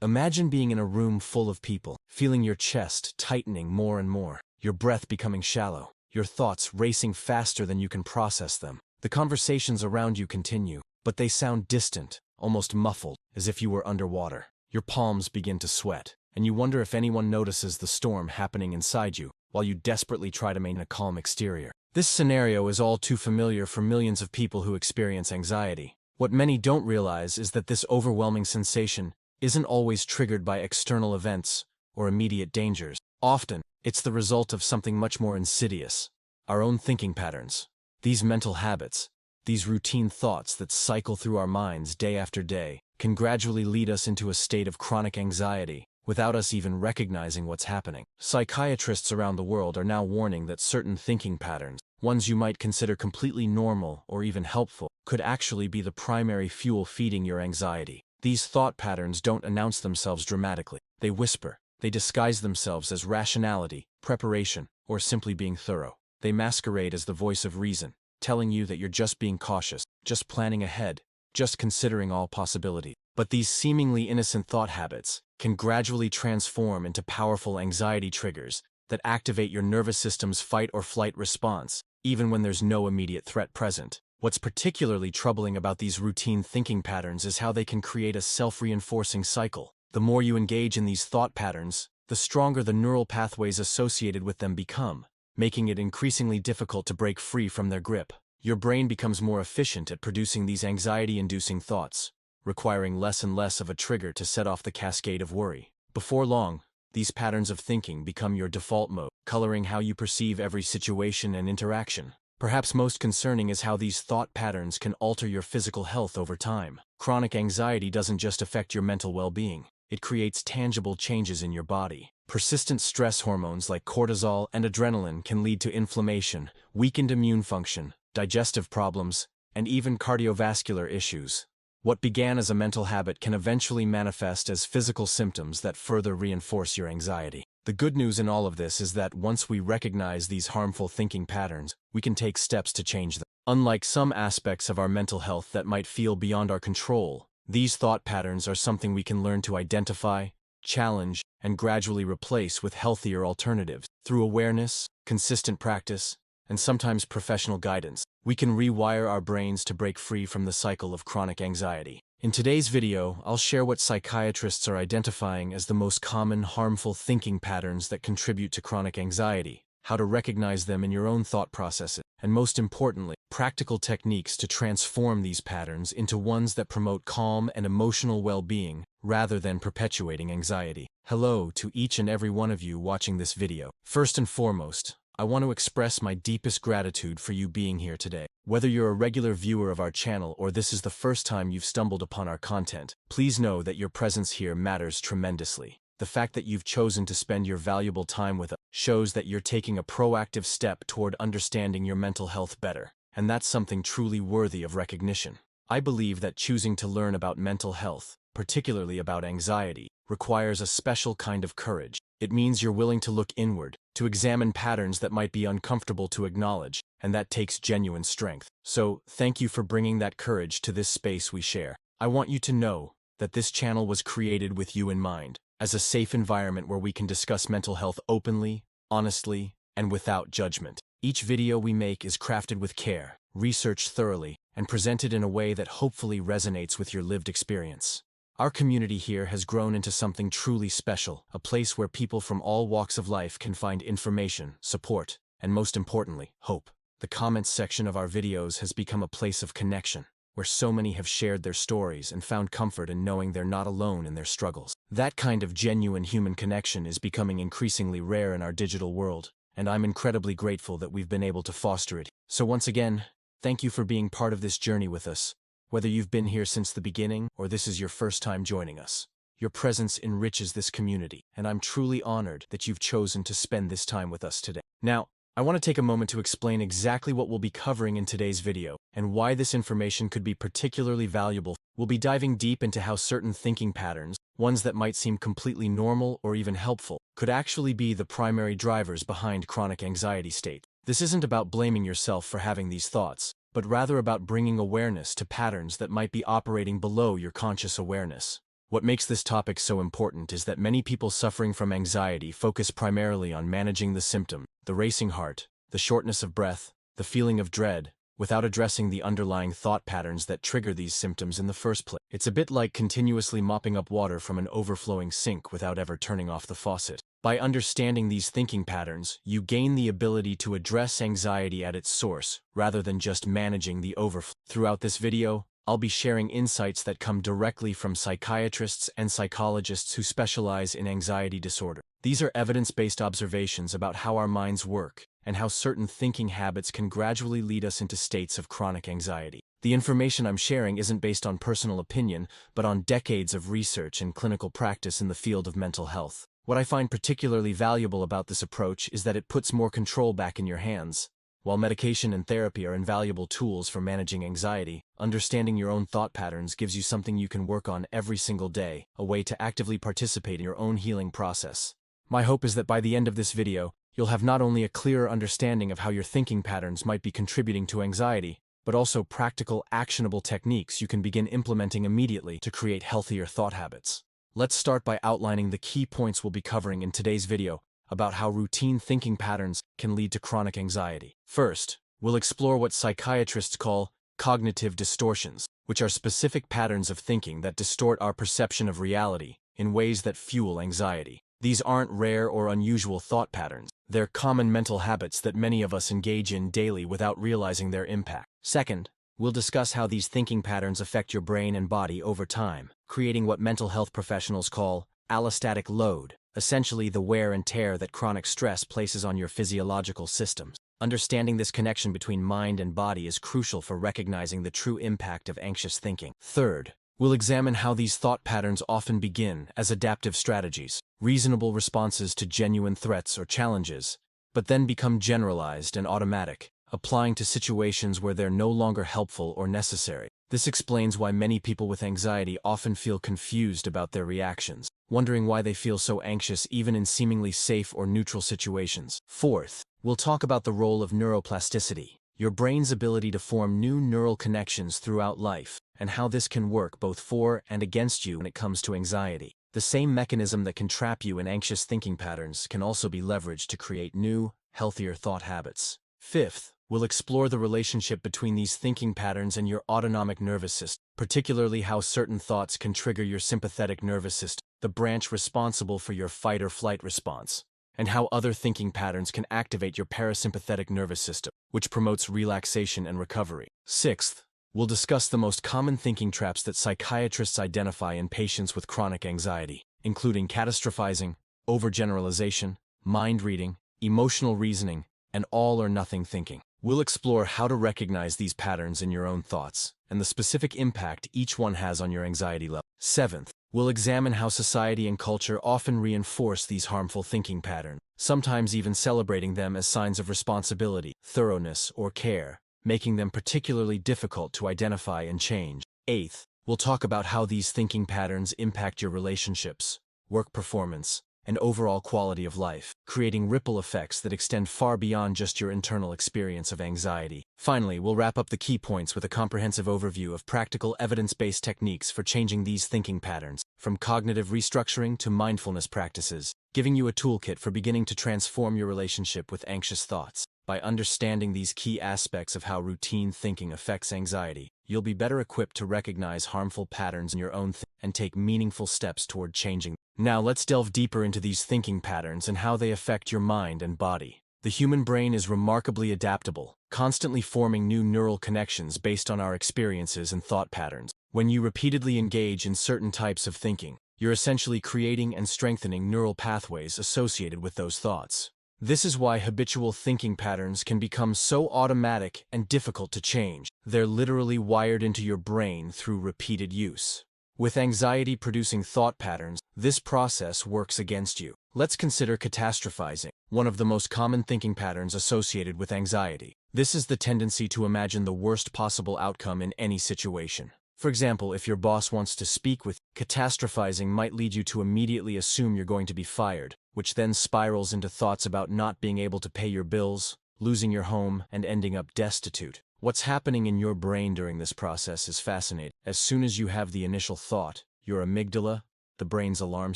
Imagine being in a room full of people, feeling your chest tightening more and more, your breath becoming shallow, your thoughts racing faster than you can process them. The conversations around you continue, but they sound distant, almost muffled, as if you were underwater. Your palms begin to sweat, and you wonder if anyone notices the storm happening inside you, while you desperately try to maintain a calm exterior. This scenario is all too familiar for millions of people who experience anxiety. What many don't realize is that this overwhelming sensation isn't always triggered by external events or immediate dangers. Often, it's the result of something much more insidious: our own thinking patterns. These mental habits, these routine thoughts that cycle through our minds day after day, can gradually lead us into a state of chronic anxiety without us even recognizing what's happening. Psychiatrists around the world are now warning that certain thinking patterns, ones you might consider completely normal or even helpful, could actually be the primary fuel feeding your anxiety. These thought patterns don't announce themselves dramatically. They whisper. They disguise themselves as rationality, preparation, or simply being thorough. They masquerade as the voice of reason, telling you that you're just being cautious, just planning ahead, just considering all possibilities. But these seemingly innocent thought habits can gradually transform into powerful anxiety triggers that activate your nervous system's fight or flight response, even when there's no immediate threat present. What's particularly troubling about these routine thinking patterns is how they can create a self-reinforcing cycle. The more you engage in these thought patterns, the stronger the neural pathways associated with them become, making it increasingly difficult to break free from their grip. Your brain becomes more efficient at producing these anxiety-inducing thoughts, requiring less and less of a trigger to set off the cascade of worry. Before long, these patterns of thinking become your default mode, coloring how you perceive every situation and interaction. Perhaps most concerning is how these thought patterns can alter your physical health over time. Chronic anxiety doesn't just affect your mental well-being. It creates tangible changes in your body. Persistent stress hormones like cortisol and adrenaline can lead to inflammation, weakened immune function, digestive problems, and even cardiovascular issues. What began as a mental habit can eventually manifest as physical symptoms that further reinforce your anxiety. The good news in all of this is that once we recognize these harmful thinking patterns, we can take steps to change them. Unlike some aspects of our mental health that might feel beyond our control, these thought patterns are something we can learn to identify, challenge, and gradually replace with healthier alternatives. Through awareness, consistent practice, and sometimes professional guidance, we can rewire our brains to break free from the cycle of chronic anxiety. In today's video, I'll share what psychiatrists are identifying as the most common harmful thinking patterns that contribute to chronic anxiety, how to recognize them in your own thought processes, and most importantly, practical techniques to transform these patterns into ones that promote calm and emotional well-being rather than perpetuating anxiety. Hello to each and every one of you watching this video. First and foremost, I want to express my deepest gratitude for you being here today. Whether you're a regular viewer of our channel or this is the first time you've stumbled upon our content, please know that your presence here matters tremendously. The fact that you've chosen to spend your valuable time with us shows that you're taking a proactive step toward understanding your mental health better, and that's something truly worthy of recognition. I believe that choosing to learn about mental health, particularly about anxiety, requires a special kind of courage. It means you're willing to look inward, to examine patterns that might be uncomfortable to acknowledge, and that takes genuine strength. So, thank you for bringing that courage to this space we share. I want you to know that this channel was created with you in mind, as a safe environment where we can discuss mental health openly, honestly, and without judgment. Each video we make is crafted with care, researched thoroughly, and presented in a way that hopefully resonates with your lived experience. Our community here has grown into something truly special, a place where people from all walks of life can find information, support, and most importantly, hope. The comments section of our videos has become a place of connection, where so many have shared their stories and found comfort in knowing they're not alone in their struggles. That kind of genuine human connection is becoming increasingly rare in our digital world, and I'm incredibly grateful that we've been able to foster it. So once again, thank you for being part of this journey with us. Whether you've been here since the beginning or this is your first time joining us, your presence enriches this community, and I'm truly honored that you've chosen to spend this time with us today. Now, I want to take a moment to explain exactly what we'll be covering in today's video and why this information could be particularly valuable. We'll be diving deep into how certain thinking patterns, ones that might seem completely normal or even helpful, could actually be the primary drivers behind chronic anxiety state. This isn't about blaming yourself for having these thoughts, but rather about bringing awareness to patterns that might be operating below your conscious awareness. What makes this topic so important is that many people suffering from anxiety focus primarily on managing the symptom, the racing heart, the shortness of breath, the feeling of dread, without addressing the underlying thought patterns that trigger these symptoms in the first place. It's a bit like continuously mopping up water from an overflowing sink without ever turning off the faucet. By understanding these thinking patterns, you gain the ability to address anxiety at its source, rather than just managing the overflow. Throughout this video, I'll be sharing insights that come directly from psychiatrists and psychologists who specialize in anxiety disorder. These are evidence-based observations about how our minds work and how certain thinking habits can gradually lead us into states of chronic anxiety. The information I'm sharing isn't based on personal opinion, but on decades of research and clinical practice in the field of mental health. What I find particularly valuable about this approach is that it puts more control back in your hands. While medication and therapy are invaluable tools for managing anxiety, understanding your own thought patterns gives you something you can work on every single day, a way to actively participate in your own healing process. My hope is that by the end of this video, you'll have not only a clearer understanding of how your thinking patterns might be contributing to anxiety, but also practical, actionable techniques you can begin implementing immediately to create healthier thought habits. Let's start by outlining the key points we'll be covering in today's video about how routine thinking patterns can lead to chronic anxiety. First, we'll explore what psychiatrists call cognitive distortions, which are specific patterns of thinking that distort our perception of reality in ways that fuel anxiety. These aren't rare or unusual thought patterns. They're common mental habits that many of us engage in daily without realizing their impact. Second, we'll discuss how these thinking patterns affect your brain and body over time, creating what mental health professionals call allostatic load, essentially the wear and tear that chronic stress places on your physiological systems. Understanding this connection between mind and body is crucial for recognizing the true impact of anxious thinking. Third, we'll examine how these thought patterns often begin as adaptive strategies, reasonable responses to genuine threats or challenges, but then become generalized and automatic, applying to situations where they're no longer helpful or necessary. This explains why many people with anxiety often feel confused about their reactions, wondering why they feel so anxious even in seemingly safe or neutral situations. Fourth, we'll talk about the role of neuroplasticity, your brain's ability to form new neural connections throughout life, and how this can work both for and against you when it comes to anxiety. The same mechanism that can trap you in anxious thinking patterns can also be leveraged to create new, healthier thought habits. Fifth, we'll explore the relationship between these thinking patterns and your autonomic nervous system, particularly how certain thoughts can trigger your sympathetic nervous system, the branch responsible for your fight-or-flight response, and how other thinking patterns can activate your parasympathetic nervous system, which promotes relaxation and recovery. Sixth, we'll discuss the most common thinking traps that psychiatrists identify in patients with chronic anxiety, including catastrophizing, overgeneralization, mind reading, emotional reasoning, and all-or-nothing thinking. We'll explore how to recognize these patterns in your own thoughts, and the specific impact each one has on your anxiety level. Seventh, we'll examine how society and culture often reinforce these harmful thinking patterns, sometimes even celebrating them as signs of responsibility, thoroughness, or care, making them particularly difficult to identify and change. Eighth, we'll talk about how these thinking patterns impact your relationships, work performance, and overall quality of life, creating ripple effects that extend far beyond just your internal experience of anxiety. Finally, we'll wrap up the key points with a comprehensive overview of practical evidence-based techniques for changing these thinking patterns, from cognitive restructuring to mindfulness practices, giving you a toolkit for beginning to transform your relationship with anxious thoughts. By understanding these key aspects of how routine thinking affects anxiety, you'll be better equipped to recognize harmful patterns in your own and take meaningful steps toward changing them. Now let's delve deeper into these thinking patterns and how they affect your mind and body. The human brain is remarkably adaptable, constantly forming new neural connections based on our experiences and thought patterns. When you repeatedly engage in certain types of thinking, you're essentially creating and strengthening neural pathways associated with those thoughts. This is why habitual thinking patterns can become so automatic and difficult to change. They're literally wired into your brain through repeated use. With anxiety-producing thought patterns, this process works against you. Let's consider catastrophizing, one of the most common thinking patterns associated with anxiety. This is the tendency to imagine the worst possible outcome in any situation. For example, if your boss wants to speak with you, catastrophizing might lead you to immediately assume you're going to be fired, which then spirals into thoughts about not being able to pay your bills, losing your home, and ending up destitute. What's happening in your brain during this process is fascinating. As soon as you have the initial thought, your amygdala, the brain's alarm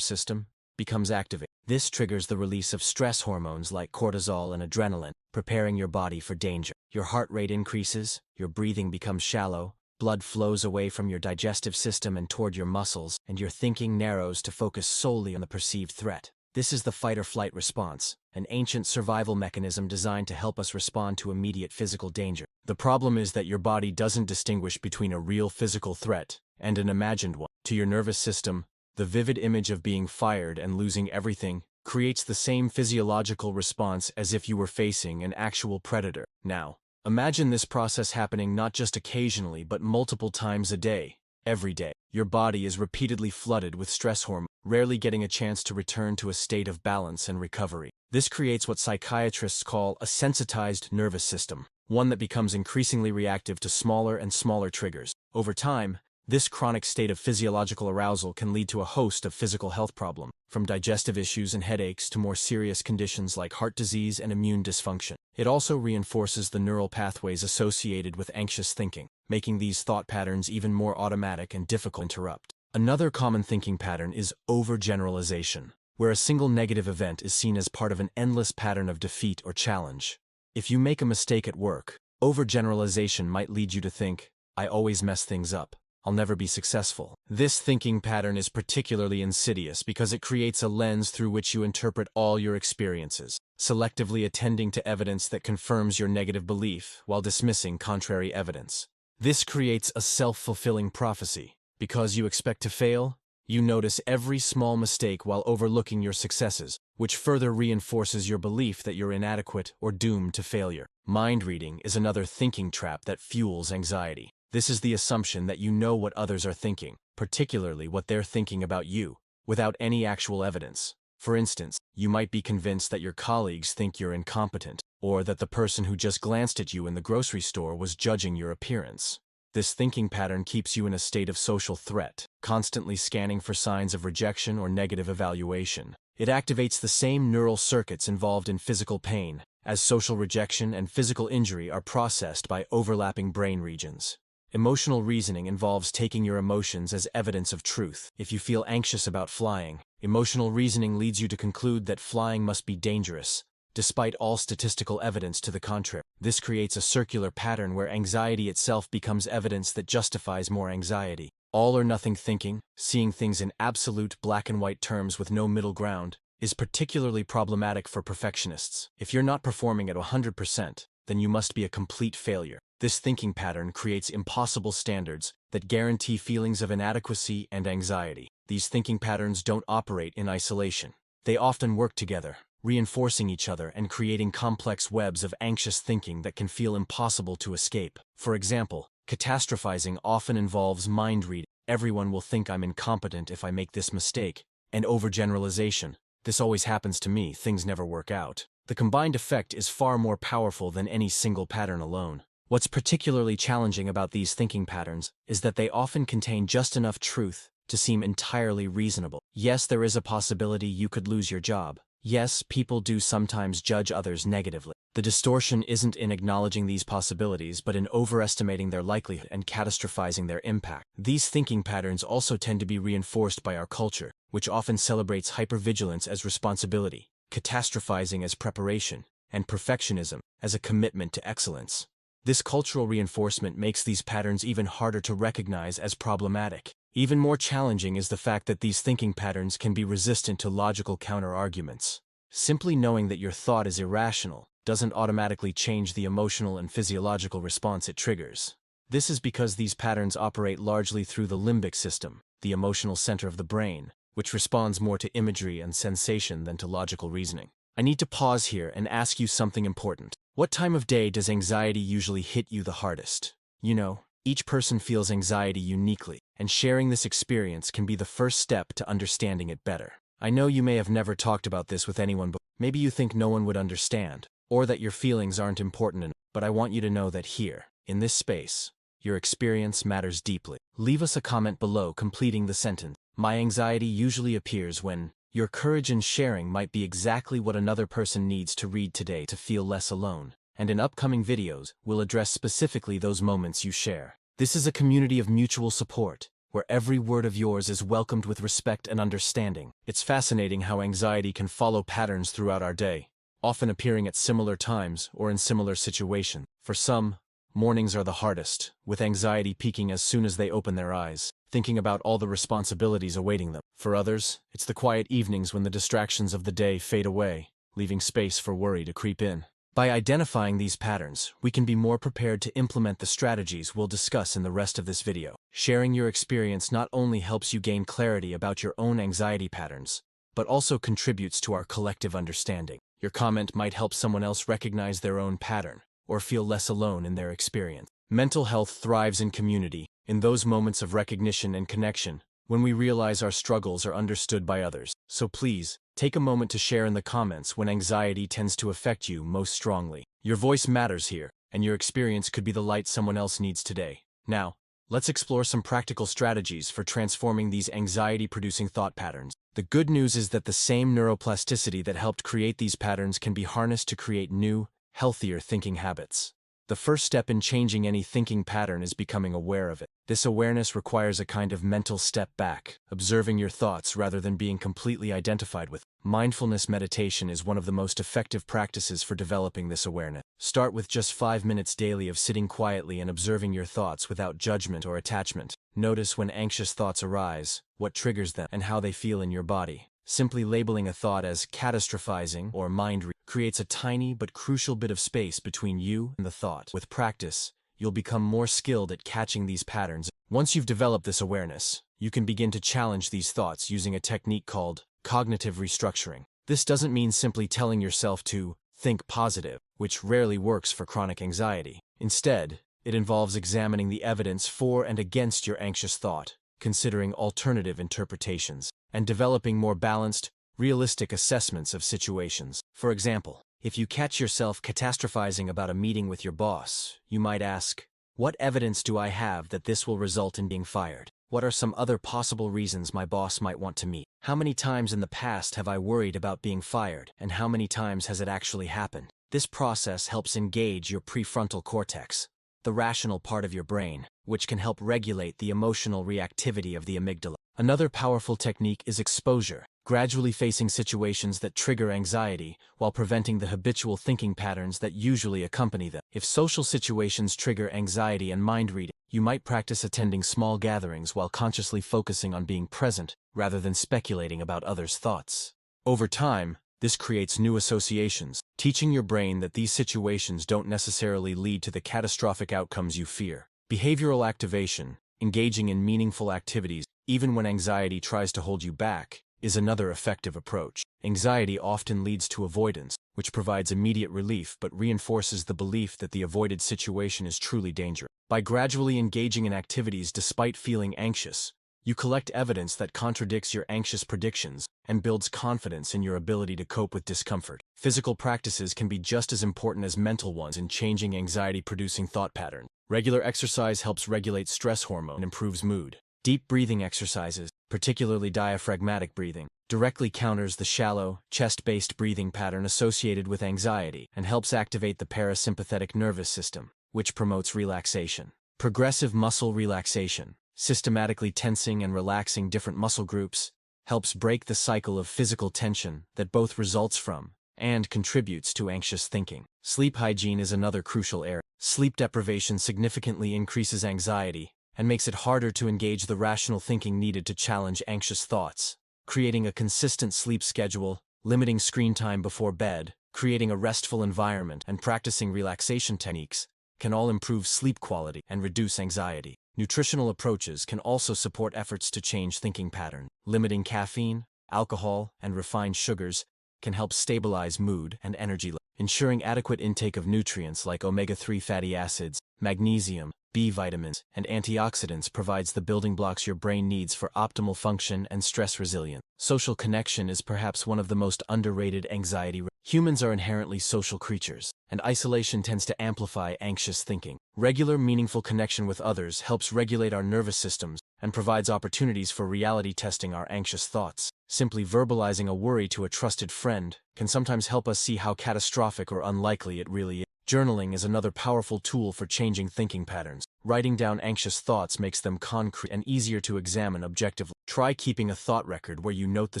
system, becomes activated. This triggers the release of stress hormones like cortisol and adrenaline, preparing your body for danger. Your heart rate increases, your breathing becomes shallow, blood flows away from your digestive system and toward your muscles, and your thinking narrows to focus solely on the perceived threat. This is the fight-or-flight response, an ancient survival mechanism designed to help us respond to immediate physical danger. The problem is that your body doesn't distinguish between a real physical threat and an imagined one. To your nervous system, the vivid image of being fired and losing everything creates the same physiological response as if you were facing an actual predator. Now, imagine this process happening not just occasionally but multiple times a day, every day. Your body is repeatedly flooded with stress hormones, rarely getting a chance to return to a state of balance and recovery. This creates what psychiatrists call a sensitized nervous system, one that becomes increasingly reactive to smaller and smaller triggers. Over time, this chronic state of physiological arousal can lead to a host of physical health problems, from digestive issues and headaches to more serious conditions like heart disease and immune dysfunction. It also reinforces the neural pathways associated with anxious thinking, making these thought patterns even more automatic and difficult to interrupt. Another common thinking pattern is overgeneralization, where a single negative event is seen as part of an endless pattern of defeat or challenge. If you make a mistake at work, overgeneralization might lead you to think, "I always mess things up. I'll never be successful." This thinking pattern is particularly insidious because it creates a lens through which you interpret all your experiences, selectively attending to evidence that confirms your negative belief while dismissing contrary evidence. This creates a self-fulfilling prophecy. Because you expect to fail, you notice every small mistake while overlooking your successes, which further reinforces your belief that you're inadequate or doomed to failure. Mind reading is another thinking trap that fuels anxiety. This is the assumption that you know what others are thinking, particularly what they're thinking about you, without any actual evidence. For instance, you might be convinced that your colleagues think you're incompetent, or that the person who just glanced at you in the grocery store was judging your appearance. This thinking pattern keeps you in a state of social threat, constantly scanning for signs of rejection or negative evaluation. It activates the same neural circuits involved in physical pain, as social rejection and physical injury are processed by overlapping brain regions. Emotional reasoning involves taking your emotions as evidence of truth. If you feel anxious about flying, emotional reasoning leads you to conclude that flying must be dangerous, despite all statistical evidence to the contrary. This creates a circular pattern where anxiety itself becomes evidence that justifies more anxiety. All or nothing thinking, seeing things in absolute black and white terms with no middle ground, is particularly problematic for perfectionists. If you're not performing at 100%, then you must be a complete failure. This thinking pattern creates impossible standards that guarantee feelings of inadequacy and anxiety. These thinking patterns don't operate in isolation. They often work together, reinforcing each other and creating complex webs of anxious thinking that can feel impossible to escape. For example, catastrophizing often involves mind reading. Everyone will think I'm incompetent if I make this mistake. And overgeneralization. This always happens to me, things never work out. The combined effect is far more powerful than any single pattern alone. What's particularly challenging about these thinking patterns is that they often contain just enough truth to seem entirely reasonable. Yes, there is a possibility you could lose your job. Yes, people do sometimes judge others negatively. The distortion isn't in acknowledging these possibilities, but in overestimating their likelihood and catastrophizing their impact. These thinking patterns also tend to be reinforced by our culture, which often celebrates hypervigilance as responsibility, catastrophizing as preparation, and perfectionism as a commitment to excellence. This cultural reinforcement makes these patterns even harder to recognize as problematic. Even more challenging is the fact that these thinking patterns can be resistant to logical counter-arguments. Simply knowing that your thought is irrational doesn't automatically change the emotional and physiological response it triggers. This is because these patterns operate largely through the limbic system, the emotional center of the brain, which responds more to imagery and sensation than to logical reasoning. I need to pause here and ask you something important. What time of day does anxiety usually hit you the hardest? You know, each person feels anxiety uniquely, and sharing this experience can be the first step to understanding it better. I know you may have never talked about this with anyone before. Maybe you think no one would understand, or that your feelings aren't important enough, but I want you to know that here, in this space, your experience matters deeply. Leave us a comment below completing the sentence. My anxiety usually appears when your courage in sharing might be exactly what another person needs to read today to feel less alone. And in upcoming videos, we'll address specifically those moments you share. This is a community of mutual support, where every word of yours is welcomed with respect and understanding. It's fascinating how anxiety can follow patterns throughout our day, often appearing at similar times or in similar situations. For some, mornings are the hardest, with anxiety peaking as soon as they open their eyes, thinking about all the responsibilities awaiting them. For others, it's the quiet evenings when the distractions of the day fade away, leaving space for worry to creep in. By identifying these patterns, we can be more prepared to implement the strategies we'll discuss in the rest of this video. Sharing your experience not only helps you gain clarity about your own anxiety patterns, but also contributes to our collective understanding. Your comment might help someone else recognize their own pattern, or feel less alone in their experience. Mental health thrives in community, in those moments of recognition and connection, when we realize our struggles are understood by others. So please, take a moment to share in the comments when anxiety tends to affect you most strongly. Your voice matters here, and your experience could be the light someone else needs today. Now, let's explore some practical strategies for transforming these anxiety-producing thought patterns. The good news is that the same neuroplasticity that helped create these patterns can be harnessed to create new, healthier thinking habits. The first step in changing any thinking pattern is becoming aware of it. This awareness requires a kind of mental step back, observing your thoughts rather than being completely identified with. Mindfulness meditation is one of the most effective practices for developing this awareness. Start with just 5 minutes daily of sitting quietly and observing your thoughts without judgment or attachment. Notice when anxious thoughts arise, what triggers them, and how they feel in your body. Simply labeling a thought as catastrophizing or mind reading creates a tiny but crucial bit of space between you and the thought. With practice, you'll become more skilled at catching these patterns. Once you've developed this awareness, you can begin to challenge these thoughts using a technique called cognitive restructuring. This doesn't mean simply telling yourself to think positive, which rarely works for chronic anxiety. Instead, it involves examining the evidence for and against your anxious thought, considering alternative interpretations, and developing more balanced, realistic assessments of situations. For example, if you catch yourself catastrophizing about a meeting with your boss, you might ask, "What evidence do I have that this will result in being fired? What are some other possible reasons my boss might want to meet? How many times in the past have I worried about being fired, and how many times has it actually happened?" This process helps engage your prefrontal cortex, the rational part of your brain, which can help regulate the emotional reactivity of the amygdala. Another powerful technique is exposure, gradually facing situations that trigger anxiety while preventing the habitual thinking patterns that usually accompany them. If social situations trigger anxiety and mind reading, you might practice attending small gatherings while consciously focusing on being present rather than speculating about others' thoughts. Over time, this creates new associations, teaching your brain that these situations don't necessarily lead to the catastrophic outcomes you fear. Behavioral activation, engaging in meaningful activities, even when anxiety tries to hold you back, is another effective approach. Anxiety often leads to avoidance, which provides immediate relief but reinforces the belief that the avoided situation is truly dangerous. By gradually engaging in activities despite feeling anxious, you collect evidence that contradicts your anxious predictions and builds confidence in your ability to cope with discomfort. Physical practices can be just as important as mental ones in changing anxiety-producing thought patterns. Regular exercise helps regulate stress hormone and improves mood. Deep breathing exercises, particularly diaphragmatic breathing, directly counters the shallow, chest-based breathing pattern associated with anxiety and helps activate the parasympathetic nervous system, which promotes relaxation. Progressive muscle relaxation, systematically tensing and relaxing different muscle groups, helps break the cycle of physical tension that both results from and contributes to anxious thinking. Sleep hygiene is another crucial area. Sleep deprivation significantly increases anxiety and makes it harder to engage the rational thinking needed to challenge anxious thoughts. Creating a consistent sleep schedule, limiting screen time before bed, creating a restful environment, and practicing relaxation techniques can all improve sleep quality and reduce anxiety. Nutritional approaches can also support efforts to change thinking patterns. Limiting caffeine, alcohol, and refined sugars can help stabilize mood and energy levels. Ensuring adequate intake of nutrients like omega-3 fatty acids, magnesium, B vitamins, and antioxidants provides the building blocks your brain needs for optimal function and stress resilience. Social connection is perhaps one of the most underrated anxiety. Humans are inherently social creatures, and isolation tends to amplify anxious thinking. Regular, meaningful connection with others helps regulate our nervous systems and provides opportunities for reality testing our anxious thoughts. Simply verbalizing a worry to a trusted friend can sometimes help us see how catastrophic or unlikely it really is. Journaling is another powerful tool for changing thinking patterns. Writing down anxious thoughts makes them concrete and easier to examine objectively. Try keeping a thought record where you note the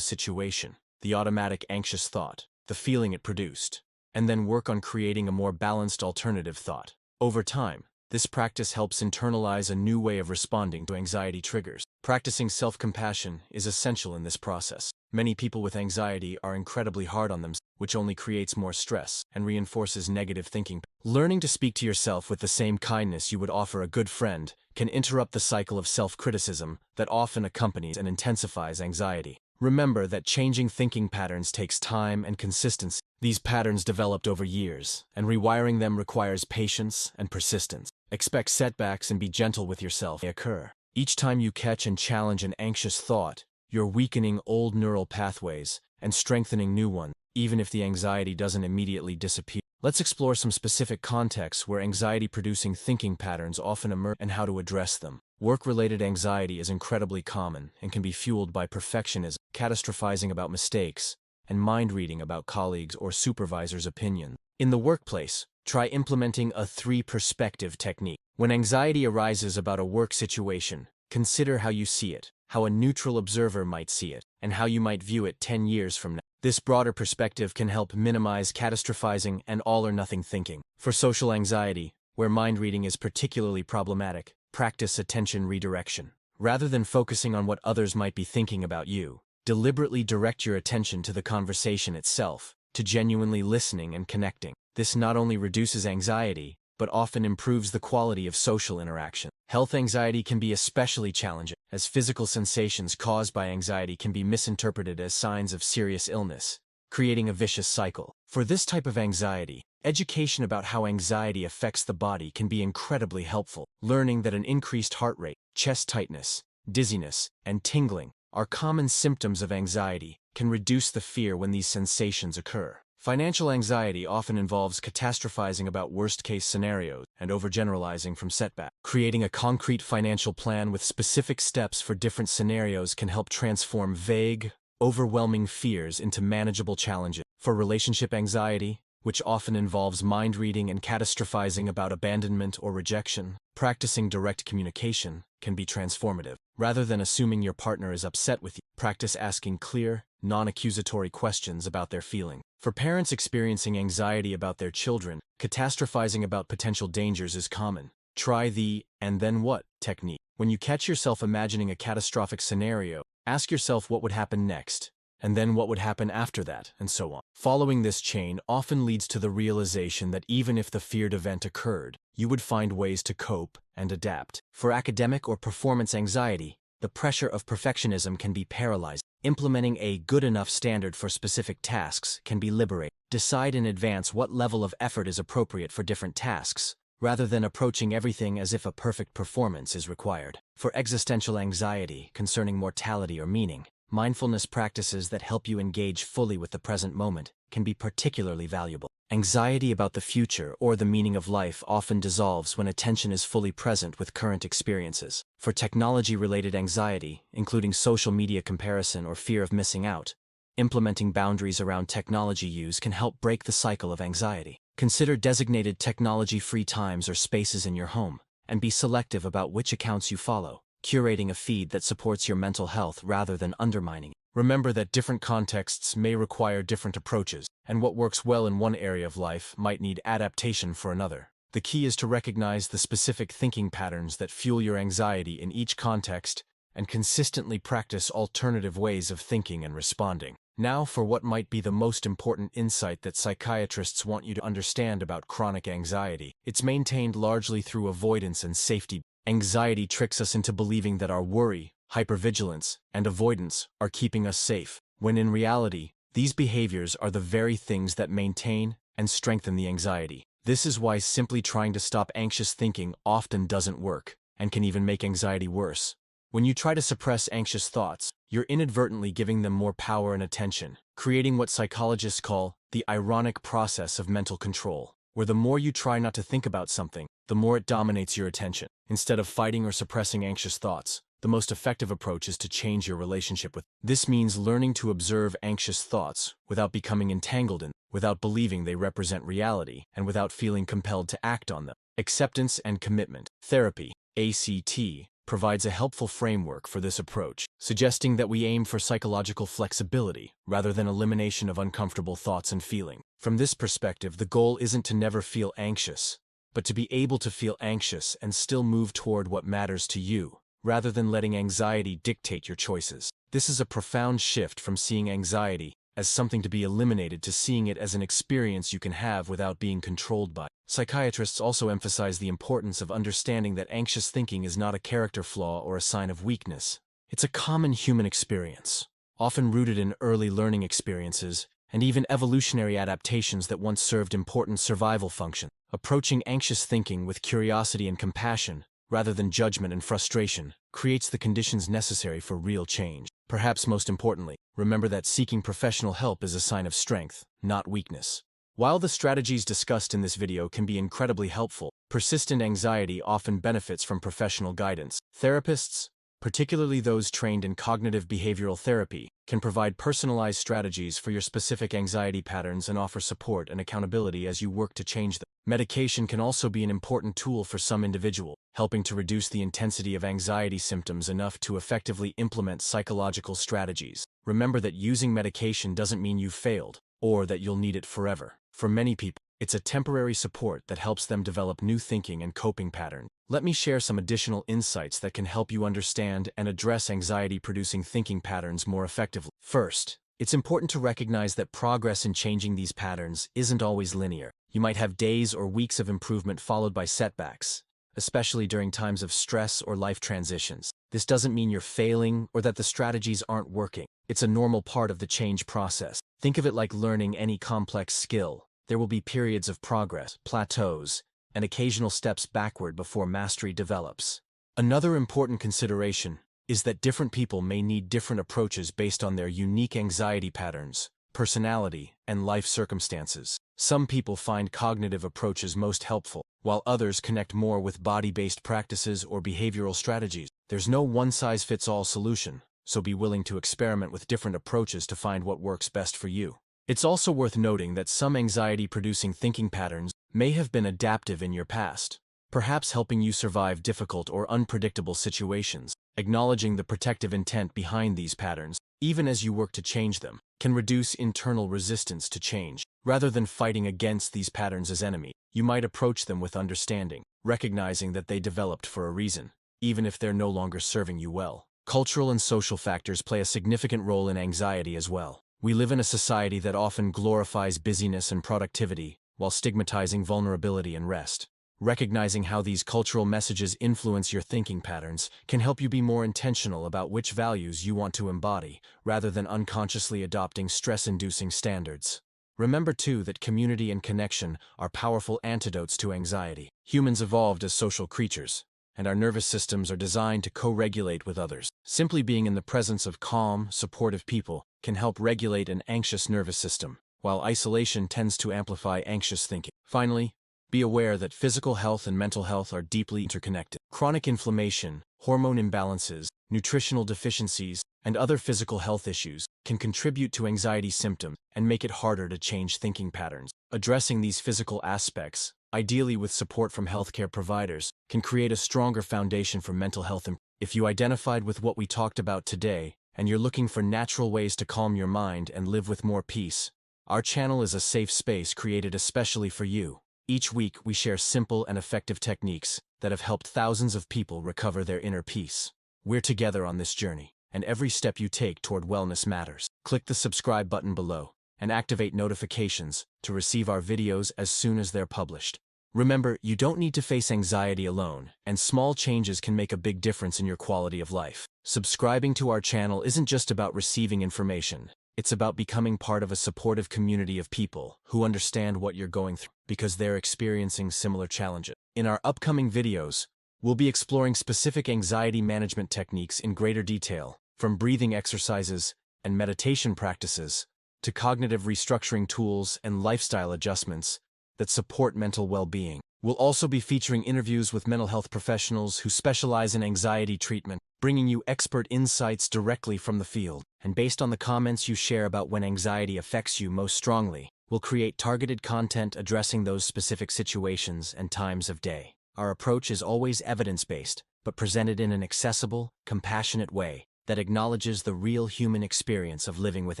situation, the automatic anxious thought, the feeling it produced, and then work on creating a more balanced alternative thought. Over time, this practice helps internalize a new way of responding to anxiety triggers. Practicing self-compassion is essential in this process. Many people with anxiety are incredibly hard on themselves, which only creates more stress and reinforces negative thinking. Learning to speak to yourself with the same kindness you would offer a good friend can interrupt the cycle of self-criticism that often accompanies and intensifies anxiety. Remember that changing thinking patterns takes time and consistency. These patterns developed over years, and rewiring them requires patience and persistence. Expect setbacks and be gentle with yourself as they occur. Each time you catch and challenge an anxious thought, you're weakening old neural pathways and strengthening new ones, even if the anxiety doesn't immediately disappear. Let's explore some specific contexts where anxiety-producing thinking patterns often emerge and how to address them. Work-related anxiety is incredibly common and can be fueled by perfectionism, catastrophizing about mistakes, and mind-reading about colleagues' or supervisors' opinions. In the workplace, try implementing a three-perspective technique. When anxiety arises about a work situation, consider how you see it, how a neutral observer might see it, and how you might view it 10 years from now. This broader perspective can help minimize catastrophizing and all-or-nothing thinking. For social anxiety, where mind-reading is particularly problematic, practice attention redirection. Rather than focusing on what others might be thinking about you, deliberately direct your attention to the conversation itself, to genuinely listening and connecting. This not only reduces anxiety, but often improves the quality of social interaction. Health anxiety can be especially challenging, as physical sensations caused by anxiety can be misinterpreted as signs of serious illness, creating a vicious cycle. For this type of anxiety, education about how anxiety affects the body can be incredibly helpful. Learning that an increased heart rate, chest tightness, dizziness, and tingling are common symptoms of anxiety can reduce the fear when these sensations occur. Financial anxiety often involves catastrophizing about worst-case scenarios and overgeneralizing from setbacks. Creating a concrete financial plan with specific steps for different scenarios can help transform vague, overwhelming fears into manageable challenges. For relationship anxiety, which often involves mind-reading and catastrophizing about abandonment or rejection, practicing direct communication can be transformative. Rather than assuming your partner is upset with you, practice asking clear, non-accusatory questions about their feelings. For parents experiencing anxiety about their children, catastrophizing about potential dangers is common. Try the "and then what" technique. When you catch yourself imagining a catastrophic scenario, ask yourself what would happen next, and then what would happen after that, and so on. Following this chain often leads to the realization that even if the feared event occurred, you would find ways to cope and adapt. For academic or performance anxiety, the pressure of perfectionism can be paralyzing. Implementing a good enough standard for specific tasks can be liberating. Decide in advance what level of effort is appropriate for different tasks, rather than approaching everything as if a perfect performance is required. For existential anxiety concerning mortality or meaning, mindfulness practices that help you engage fully with the present moment can be particularly valuable. Anxiety about the future or the meaning of life often dissolves when attention is fully present with current experiences. For technology-related anxiety, including social media comparison or fear of missing out, implementing boundaries around technology use can help break the cycle of anxiety. Consider designated technology-free times or spaces in your home, and be selective about which accounts you follow, curating a feed that supports your mental health rather than undermining it. Remember that different contexts may require different approaches, and what works well in one area of life might need adaptation for another. The key is to recognize the specific thinking patterns that fuel your anxiety in each context and consistently practice alternative ways of thinking and responding. Now for what might be the most important insight that psychiatrists want you to understand about chronic anxiety. It's maintained largely through avoidance and safety. Anxiety tricks us into believing that our worry, hypervigilance, and avoidance are keeping us safe, when in reality, these behaviors are the very things that maintain and strengthen the anxiety. This is why simply trying to stop anxious thinking often doesn't work, and can even make anxiety worse. When you try to suppress anxious thoughts, you're inadvertently giving them more power and attention, creating what psychologists call the ironic process of mental control, where the more you try not to think about something, the more it dominates your attention. Instead of fighting or suppressing anxious thoughts, the most effective approach is to change your relationship with them. This means learning to observe anxious thoughts without becoming entangled in them, without believing they represent reality, and without feeling compelled to act on them. Acceptance and commitment. Therapy, ACT, provides a helpful framework for this approach, suggesting that we aim for psychological flexibility rather than elimination of uncomfortable thoughts and feelings. From this perspective, the goal isn't to never feel anxious, but to be able to feel anxious and still move toward what matters to you, rather than letting anxiety dictate your choices. This is a profound shift from seeing anxiety as something to be eliminated to seeing it as an experience you can have without being controlled by. Psychiatrists also emphasize the importance of understanding that anxious thinking is not a character flaw or a sign of weakness. It's a common human experience, often rooted in early learning experiences and even evolutionary adaptations that once served important survival functions. Approaching anxious thinking with curiosity and compassion, rather than judgment and frustration, creates the conditions necessary for real change. Perhaps most importantly, remember that seeking professional help is a sign of strength, not weakness. While the strategies discussed in this video can be incredibly helpful, persistent anxiety often benefits from professional guidance. Therapists, particularly those trained in cognitive behavioral therapy, can provide personalized strategies for your specific anxiety patterns and offer support and accountability as you work to change them. Medication can also be an important tool for some individuals, helping to reduce the intensity of anxiety symptoms enough to effectively implement psychological strategies. Remember that using medication doesn't mean you've failed, or that you'll need it forever. For many people, it's a temporary support that helps them develop new thinking and coping patterns. Let me share some additional insights that can help you understand and address anxiety-producing thinking patterns more effectively. First, it's important to recognize that progress in changing these patterns isn't always linear. You might have days or weeks of improvement followed by setbacks, especially during times of stress or life transitions. This doesn't mean you're failing or that the strategies aren't working. It's a normal part of the change process. Think of it like learning any complex skill. There will be periods of progress, plateaus, and occasional steps backward before mastery develops. Another important consideration is that different people may need different approaches based on their unique anxiety patterns, personality, and life circumstances. Some people find cognitive approaches most helpful, while others connect more with body-based practices or behavioral strategies. There's no one-size-fits-all solution, so be willing to experiment with different approaches to find what works best for you. It's also worth noting that some anxiety-producing thinking patterns may have been adaptive in your past, perhaps helping you survive difficult or unpredictable situations. Acknowledging the protective intent behind these patterns, even as you work to change them, can reduce internal resistance to change. Rather than fighting against these patterns as enemy, you might approach them with understanding, recognizing that they developed for a reason, even if they're no longer serving you well. Cultural and social factors play a significant role in anxiety as well. We live in a society that often glorifies busyness and productivity, while stigmatizing vulnerability and rest. Recognizing how these cultural messages influence your thinking patterns can help you be more intentional about which values you want to embody, rather than unconsciously adopting stress-inducing standards. Remember, too, that community and connection are powerful antidotes to anxiety. Humans evolved as social creatures, and our nervous systems are designed to co-regulate with others. Simply being in the presence of calm, supportive people can help regulate an anxious nervous system, while isolation tends to amplify anxious thinking. Finally, be aware that physical health and mental health are deeply interconnected. Chronic inflammation, hormone imbalances, nutritional deficiencies, and other physical health issues can contribute to anxiety symptoms and make it harder to change thinking patterns. Addressing these physical aspects, ideally with support from healthcare providers, can create a stronger foundation for mental health. If you identified with what we talked about today, and you're looking for natural ways to calm your mind and live with more peace, our channel is a safe space created especially for you. Each week, we share simple and effective techniques that have helped thousands of people recover their inner peace. We're together on this journey, and every step you take toward wellness matters. Click the subscribe button below and activate notifications to receive our videos as soon as they're published. Remember, you don't need to face anxiety alone, and small changes can make a big difference in your quality of life. Subscribing to our channel isn't just about receiving information. It's about becoming part of a supportive community of people who understand what you're going through because they're experiencing similar challenges. In our upcoming videos, we'll be exploring specific anxiety management techniques in greater detail, from breathing exercises and meditation practices to cognitive restructuring tools and lifestyle adjustments that support mental well-being. We'll also be featuring interviews with mental health professionals who specialize in anxiety treatment, bringing you expert insights directly from the field. And based on the comments you share about when anxiety affects you most strongly, We'll create targeted content addressing those specific situations and times of day. Our approach is always evidence-based, but presented in an accessible, compassionate way that acknowledges the real human experience of living with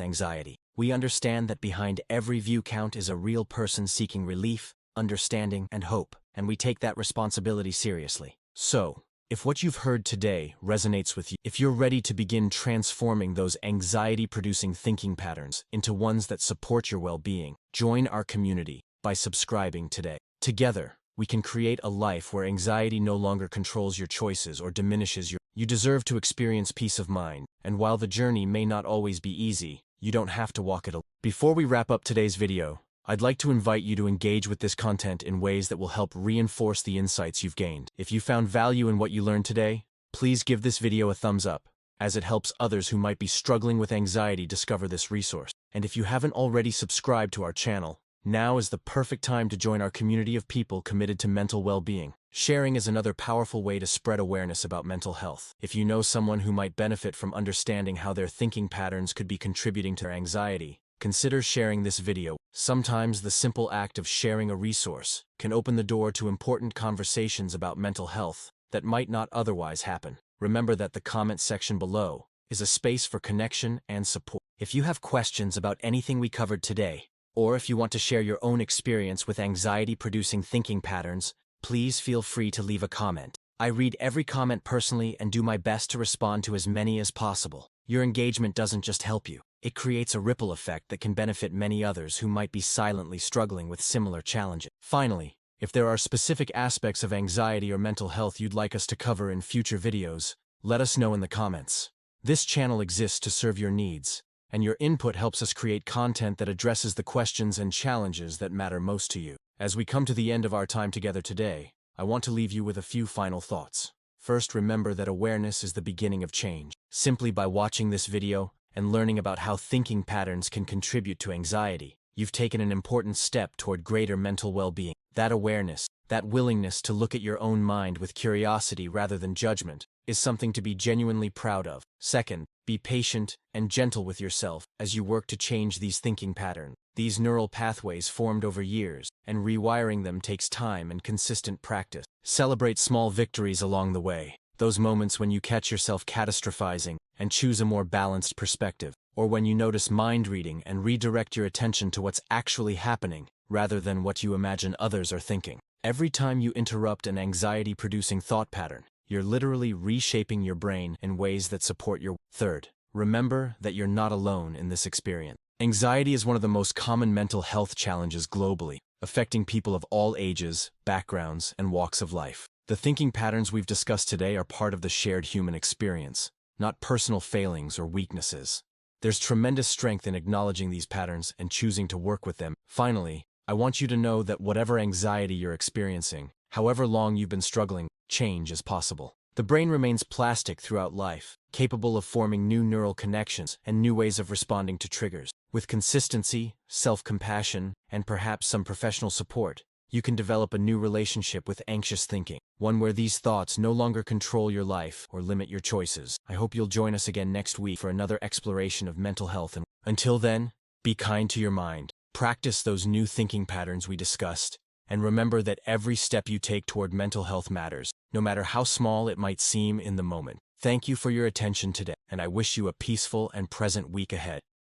anxiety. We understand that behind every view count is a real person seeking relief, understanding, and hope, and we take that responsibility seriously. So, if what you've heard today resonates with you, if you're ready to begin transforming those anxiety-producing thinking patterns into ones that support your well-being, join our community by subscribing today. Together, we can create a life where anxiety no longer controls your choices or diminishes your. You deserve to experience peace of mind, and while the journey may not always be easy, you don't have to walk it alone. Before we wrap up today's video, I'd like to invite you to engage with this content in ways that will help reinforce the insights you've gained. If you found value in what you learned today, please give this video a thumbs up, as it helps others who might be struggling with anxiety discover this resource. And if you haven't already subscribed to our channel, now is the perfect time to join our community of people committed to mental well-being. Sharing is another powerful way to spread awareness about mental health. If you know someone who might benefit from understanding how their thinking patterns could be contributing to their anxiety, consider sharing this video. Sometimes the simple act of sharing a resource can open the door to important conversations about mental health that might not otherwise happen. Remember that the comment section below is a space for connection and support. If you have questions about anything we covered today, or if you want to share your own experience with anxiety-producing thinking patterns, please feel free to leave a comment. I read every comment personally and do my best to respond to as many as possible. Your engagement doesn't just help you, it creates a ripple effect that can benefit many others who might be silently struggling with similar challenges. Finally, if there are specific aspects of anxiety or mental health you'd like us to cover in future videos, let us know in the comments. This channel exists to serve your needs, and your input helps us create content that addresses the questions and challenges that matter most to you. As we come to the end of our time together today, I want to leave you with a few final thoughts. First, remember that awareness is the beginning of change. Simply by watching this video and learning about how thinking patterns can contribute to anxiety, you've taken an important step toward greater mental well-being. That awareness, that willingness to look at your own mind with curiosity rather than judgment, is something to be genuinely proud of. Second, be patient and gentle with yourself as you work to change these thinking patterns. These neural pathways formed over years, and rewiring them takes time and consistent practice. Celebrate small victories along the way, those moments when you catch yourself catastrophizing and choose a more balanced perspective, or when you notice mind reading and redirect your attention to what's actually happening rather than what you imagine others are thinking. Every time you interrupt an anxiety-producing thought pattern, you're literally reshaping your brain in ways that support your. Third, remember that you're not alone in this experience. Anxiety is one of the most common mental health challenges globally, affecting people of all ages, backgrounds, and walks of life. The thinking patterns we've discussed today are part of the shared human experience, not personal failings or weaknesses. There's tremendous strength in acknowledging these patterns and choosing to work with them. Finally, I want you to know that whatever anxiety you're experiencing, however long you've been struggling, change is possible. The brain remains plastic throughout life, capable of forming new neural connections and new ways of responding to triggers. With consistency, self-compassion, and perhaps some professional support, you can develop a new relationship with anxious thinking, one where these thoughts no longer control your life or limit your choices. I hope you'll join us again next week for another exploration of mental health. And until then, be kind to your mind, practice those new thinking patterns we discussed, and remember that every step you take toward mental health matters, no matter how small it might seem in the moment. Thank you for your attention today, and I wish you a peaceful and present week ahead.